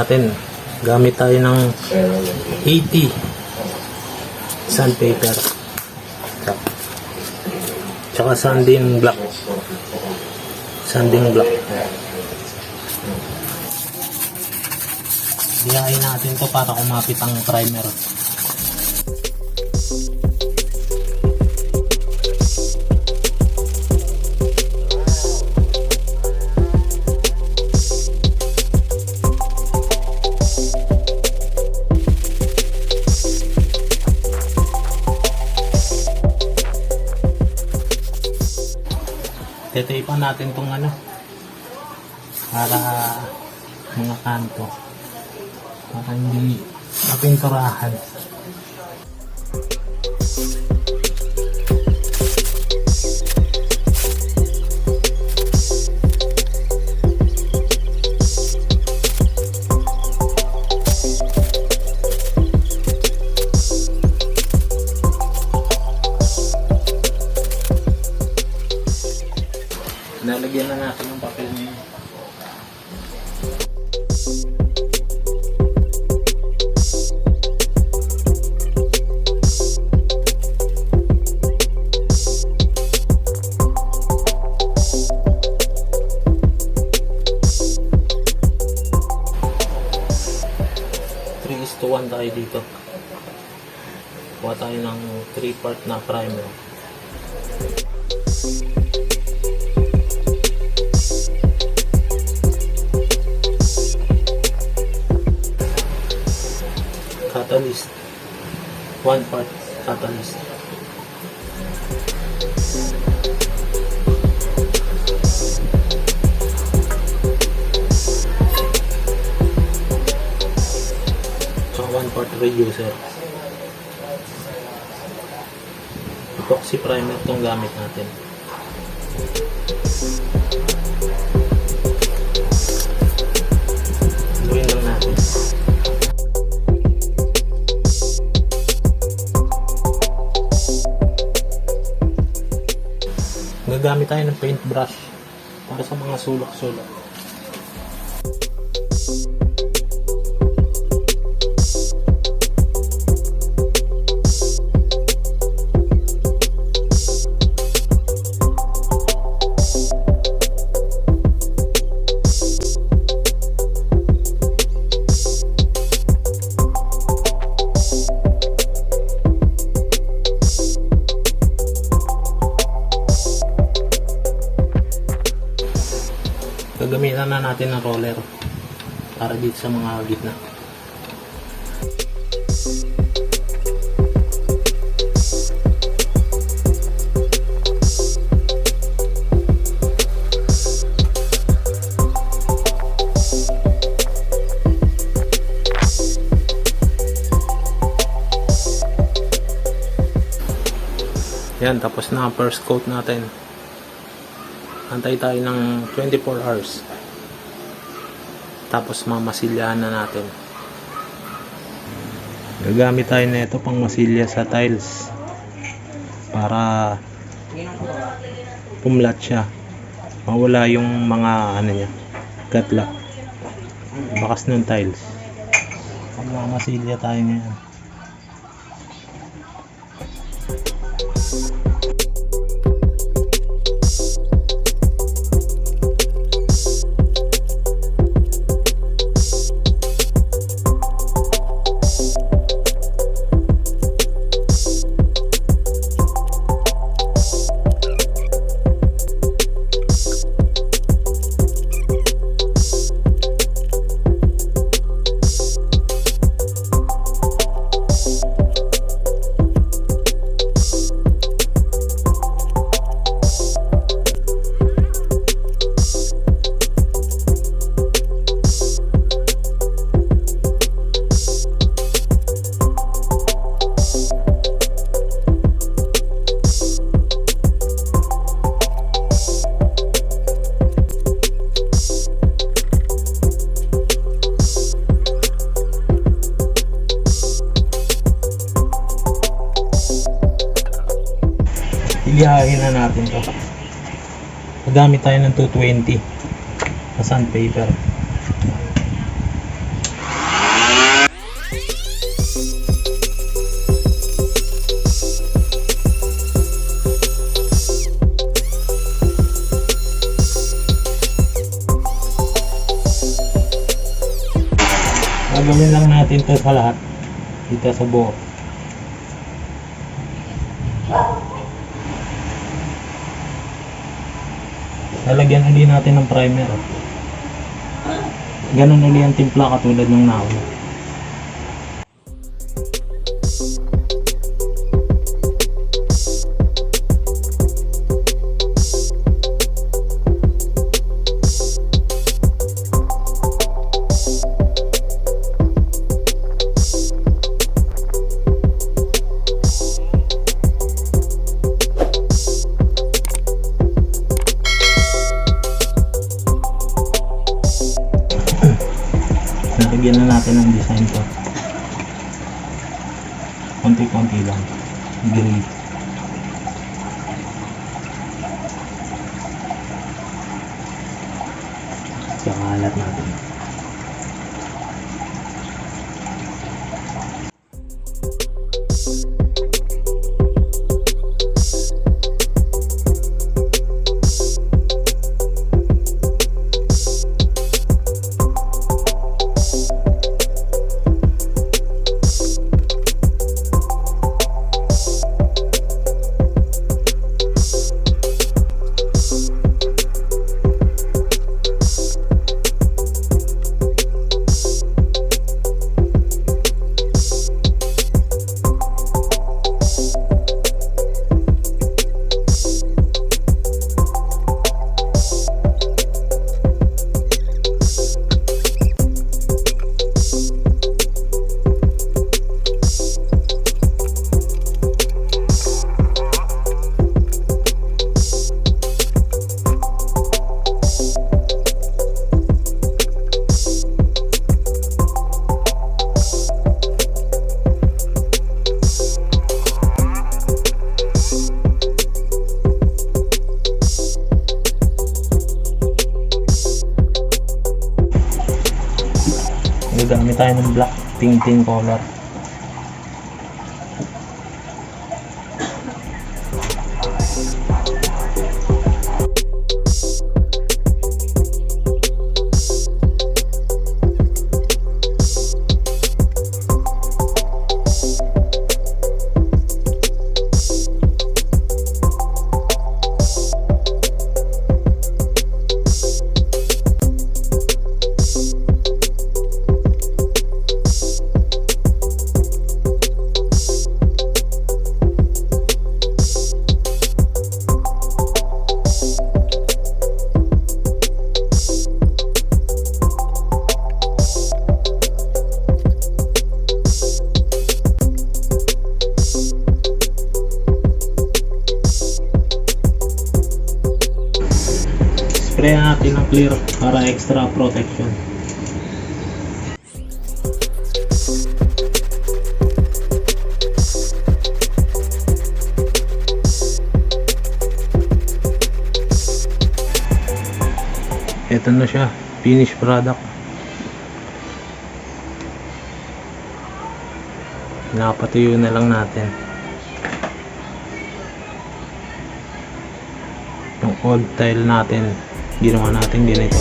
natin. Gamit tayo ng 80 sandpaper. Tsaka sanding block. Diyain natin to para kumapit ang primer. Tetaipan natin tong para mga kanto para hindi mapinturahan. Nalagyan na natin ng papel niya. To 1 tayo dito. Kuha tayo ng 3-part na primer. Catalyst. 1 part catalyst. Tsaka 1 part reducer. Epoxy primer itong gamit natin. Gawin lang natin. Gagamit tayo ng paintbrush para sa mga sulok-sulok. Gagamitan na natin ng roller para dito sa mga gitna. Yan, tapos na ang first coat natin. Antay tayo ng 24 hours. Tapos mamasilyahan na natin. Gagamit tayo na ito pang masilya sa tiles para pumlat siya. Mawala yung mga niya, gatla. Bakas ng tiles. Mamasilya tayo ngayon. Ilihain na natin to. Magamit tayo ng 220 na sandpaper. Gagawin lang natin to sa lahat dito sa buo. Lalagyan ulit natin ng primer. Ganun ulit ang timpla katulad ng nauna. Nalagyan na natin ng design to. Konti-konti lang. Gray. Kakalat natin. Gagamit tayo ng black tinting color. Spray natin ng clear para extra protection. Ito na siya, finished product. Napatuyo na lang natin. Yung old tile natin, ginawa natin ganito.